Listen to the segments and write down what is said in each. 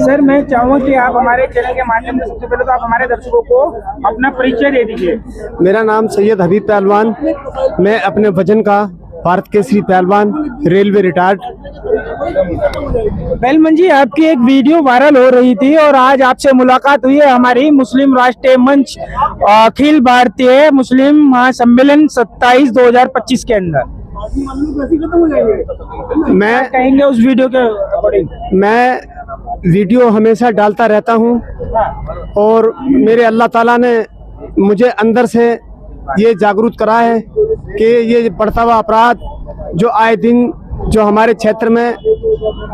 Sir मैं चाहूँगा कि आप हमारे चैनल के माध्यम से सबसे पहले तो आप हमारे दर्शकों को अपना परिचय दे दीजिए। मेरा नाम सैयद हबीब पहलवान, मैं अपने वजन का भारत केसरी पहलवान, रेलवे रिटायर्ड। पहलवान जी, आपकी एक वीडियो वायरल हो रही थी और आज आपसे मुलाकात हुई है हमारी मुस्लिम राष्ट्रीय मंच अखिल भारतीय मुस्लिम महासम्मेलन 27 2025 के अंदर। मैं कहेंगे उस वीडियो के अकॉर्डिंग? मैं वीडियो हमेशा डालता रहता हूं और मेरे अल्लाह ताला ने मुझे अंदर से ये जागरूक करा है कि ये बढ़ता हुआ अपराध जो आए दिन जो हमारे क्षेत्र में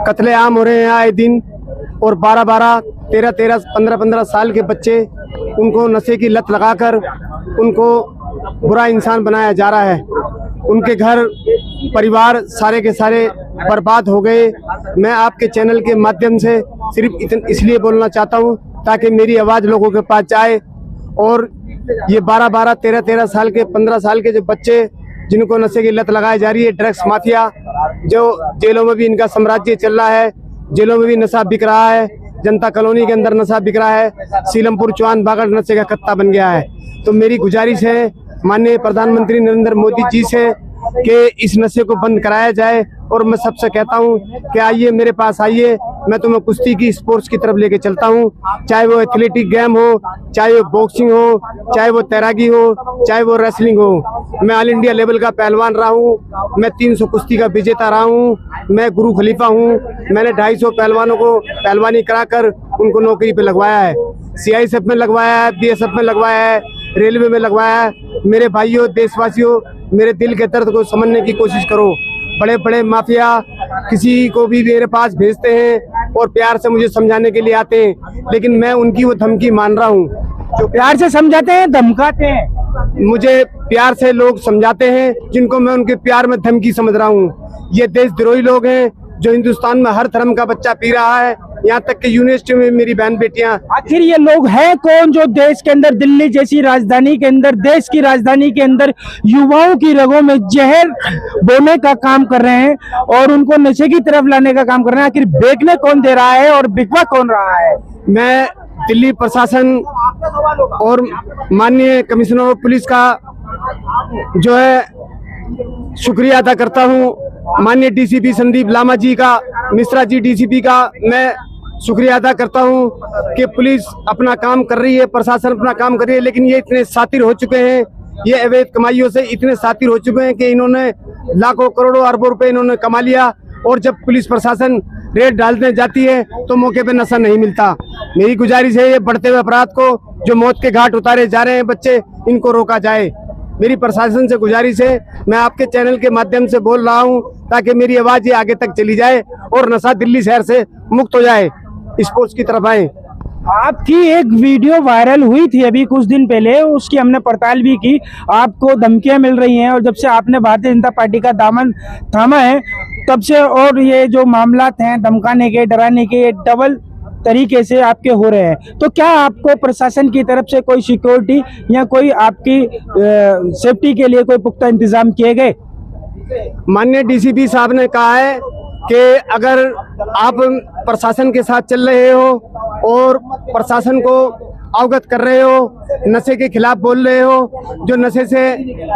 कत्लेआम हो रहे हैं आए दिन, और 12-12, 13-13, 15-15 साल के बच्चे, उनको नशे की लत लगाकर उनको बुरा इंसान बनाया जा रहा है। उनके घर परिवार सारे के सारे बर्बाद हो गए। मैं आपके चैनल के माध्यम से सिर्फ इसलिए बोलना चाहता हूं ताकि मेरी आवाज़ लोगों के पास जाए और ये 12-12, 13-13 साल के, 15 साल के जो बच्चे जिनको नशे की लत लगाई जा रही है, ड्रग्स माफिया, जो जेलों में भी इनका साम्राज्य चल रहा है, जेलों में भी नशा बिक रहा है, जनता कॉलोनी के अंदर नशा बिक रहा है, सीलमपुर चौहान बागड़ नशे का कत्ता बन गया है। तो मेरी गुजारिश है माननीय प्रधानमंत्री नरेंद्र मोदी जी से कि इस नशे को बंद कराया जाए। और मैं सबसे कहता हूं कि आइए मेरे पास आइए, मैं तुम्हें कुश्ती की स्पोर्ट्स की तरफ लेके चलता हूं, चाहे वो एथलेटिक गेम हो, चाहे वो बॉक्सिंग हो, चाहे वो तैराकी हो, चाहे वो रेसलिंग हो। मैं ऑल इंडिया लेवल का पहलवान रहा हूं, मैं 300 कुश्ती का विजेता रहा हूं, मैं गुरु खलीफा हूं। मैंने 250 पहलवानों को पहलवानी कराकर उनको नौकरी पे लगवाया है, CISF में लगवाया है, BSF में लगवाया है, रेलवे में लगवाया है। मेरे भाइयों, देशवासियों, मेरे दिल के दर्द को समझने की कोशिश करो। बड़े बड़े माफिया किसी को भी मेरे पास भेजते हैं और प्यार से मुझे समझाने के लिए आते हैं, लेकिन मैं उनकी वो धमकी मान रहा हूँ। जो प्यार से समझाते हैं, धमकाते हैं, मुझे प्यार से लोग समझाते हैं जिनको मैं उनके प्यार में धमकी समझ रहा हूँ। ये देशद्रोही लोग हैं जो हिंदुस्तान में हर धर्म का बच्चा पी रहा है, यहाँ तक कि यूनिवर्सिटी में मेरी बहन बेटियां। आखिर ये लोग हैं कौन जो देश के अंदर, दिल्ली जैसी राजधानी के अंदर, देश की राजधानी के अंदर युवाओं की रगों में जहर बोने का काम कर रहे हैं और उनको नशे की तरफ लाने का काम कर रहे हैं? आखिर बेचने कौन दे रहा है और बिकवा कौन रहा है? मैं दिल्ली प्रशासन और माननीय कमिश्नर ऑफ पुलिस का जो है शुक्रिया अदा करता हूँ। माननीय DCP संदीप लामा जी का, मिश्रा जी DCP का मैं शुक्रिया अदा करता हूं कि पुलिस अपना काम कर रही है, प्रशासन अपना काम कर रही है, लेकिन ये इतने शातिर हो चुके हैं, ये अवैध कमाइयों से इतने शातिर हो चुके हैं कि इन्होंने लाखों करोड़ों अरबों रुपए इन्होंने कमा लिया। और जब पुलिस प्रशासन रेड डालने जाती है तो मौके पे नशा नहीं मिलता। मेरी गुजारिश है ये बढ़ते हुए अपराध को जो मौत के घाट उतारे जा रहे हैं बच्चे, इनको रोका जाए। मेरी प्रशासन से गुजारिश है, मैं आपके चैनल के माध्यम से बोल रहा हूं ताकि मेरी आवाज ये आगे तक चली जाए और नशा दिल्ली शहर से मुक्त हो जाए, स्पोर्ट्स की तरफ आए। आपकी एक वीडियो वायरल हुई थी अभी कुछ दिन पहले, उसकी हमने पड़ताल भी की। आपको धमकियां मिल रही हैं और जब से आपने भारतीय जनता पार्टी का दामन थामा है तब से, और ये जो मामलात हैं धमकाने के, डराने के, ये डबल तरीके से आपके हो रहे हैं। तो क्या आपको प्रशासन की तरफ से कोई सिक्योरिटी या कोई आपकी सेफ्टी के लिए कोई पुख्ता इंतजाम किए गए? माननीय DCP साहब ने कहा है कि अगर आप प्रशासन के साथ चल रहे हो और प्रशासन को अवगत कर रहे हो, नशे के खिलाफ बोल रहे हो, जो नशे से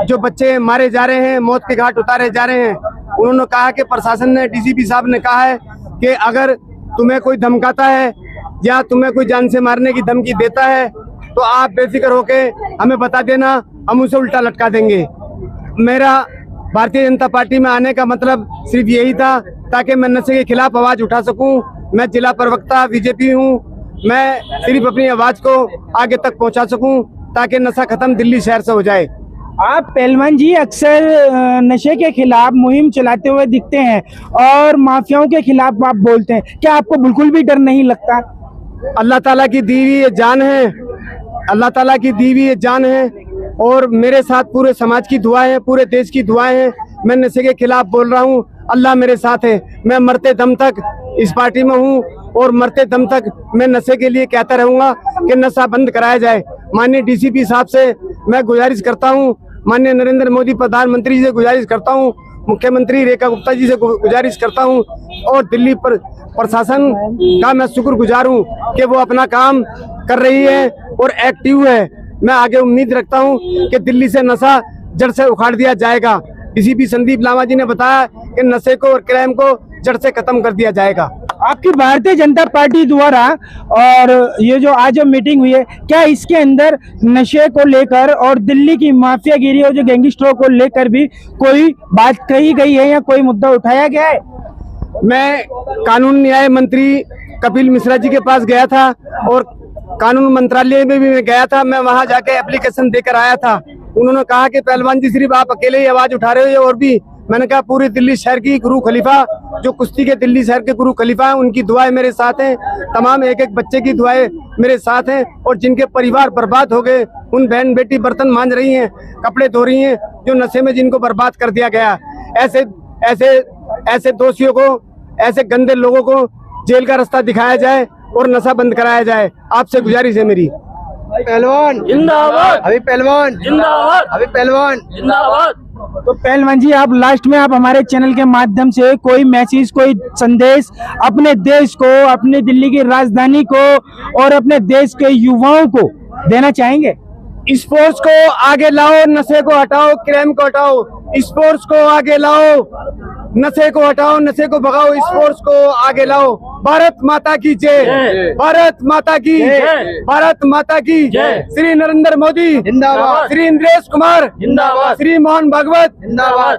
जो बच्चे मारे जा रहे हैं, मौत के घाट उतारे जा रहे हैं, उन्होंने कहा कि प्रशासन ने, DCP साहब ने कहा है कि अगर तुम्हें कोई धमकाता है या तुम्हें कोई जान से मारने की धमकी देता है तो आप बेफिक्र होके हमें बता देना, हम उसे उल्टा लटका देंगे। मेरा भारतीय जनता पार्टी में आने का मतलब सिर्फ यही था ताकि मैं नशे के खिलाफ आवाज उठा सकूं। मैं जिला प्रवक्ता BJP हूं, मैं सिर्फ अपनी आवाज को आगे तक पहुंचा सकूं ताकि नशा खत्म दिल्ली शहर से हो जाए। आप पहलवान जी अक्सर नशे के खिलाफ मुहिम चलाते हुए दिखते हैं और माफियाओं के खिलाफ आप बोलते हैं, क्या आपको बिल्कुल भी डर नहीं लगता? अल्लाह ताला की दी हुई ये जान है, अल्लाह ताला की दी हुई ये जान है और मेरे साथ पूरे समाज की दुआएं हैं, पूरे देश की दुआएं हैं। मैं नशे के खिलाफ बोल रहा हूँ, अल्लाह मेरे साथ है। मैं मरते दम तक इस पार्टी में हूँ और मरते दम तक मैं नशे के लिए कहता रहूंगा कि नशा बंद कराया जाए। माननीय DCP साहब से मैं गुजारिश करता हूँ, माननीय नरेंद्र मोदी प्रधानमंत्री से गुजारिश करता हूँ, मुख्यमंत्री रेखा गुप्ता जी से गुजारिश करता हूं और दिल्ली पर प्रशासन का मैं शुक्रगुजार हूं कि वो अपना काम कर रही है और एक्टिव है। मैं आगे उम्मीद रखता हूं कि दिल्ली से नशा जड़ से उखाड़ दिया जाएगा। डीसीपी संदीप लामा जी ने बताया कि नशे को और क्राइम को जड़ से खत्म कर दिया जाएगा। आपकी भारतीय जनता पार्टी द्वारा और ये जो आज जो मीटिंग हुई है, क्या इसके अंदर नशे को लेकर और दिल्ली की माफियागिरी और जो गैंगस्टरों को लेकर भी कोई बात कही गई है या कोई मुद्दा उठाया गया है? मैं कानून न्याय मंत्री कपिल मिश्रा जी के पास गया था और कानून मंत्रालय में भी मैं गया था। मैं वहां जाके एप्लीकेशन देकर आया था। उन्होंने कहा कि पहलवान जी सिर्फ आप अकेले ही आवाज उठा रहे हो और भी। मैंने कहा पूरी दिल्ली शहर की गुरु खलीफा, जो कुश्ती के दिल्ली शहर के गुरु खलीफा हैं, उनकी दुआएं मेरे साथ हैं। तमाम एक एक बच्चे की दुआएं मेरे साथ हैं और जिनके परिवार बर्बाद हो गए, उन बहन बेटी बर्तन मांज रही हैं, कपड़े धो रही हैं, जो नशे में जिनको बर्बाद कर दिया गया। ऐसे ऐसे ऐसे दोषियों को, ऐसे गंदे लोगों को जेल का रास्ता दिखाया जाए और नशा बंद कराया जाए। आपसे गुजारिश है मेरी। पहलवान जिंदाबाद, अभी पहलवान जिंदाबाद, अभी पहलवान जिंदाबाद। तो पहलवान जी, आप लास्ट में आप हमारे चैनल के माध्यम से कोई मैसेज, कोई संदेश अपने देश को, अपने दिल्ली की राजधानी को और अपने देश के युवाओं को देना चाहेंगे? स्पोर्ट्स को आगे लाओ, नशे को हटाओ, क्राइम को हटाओ। स्पोर्ट्स को आगे लाओ, नशे को हटाओ, नशे को भगाओ, स्पोर्ट्स को आगे लाओ। भारत माता की जय, भारत माता की, भारत माता की जय। श्री नरेंद्र मोदी जिंदाबाद, श्री इंद्रेश कुमार जिंदाबाद, श्री मोहन भागवत जिंदाबाद।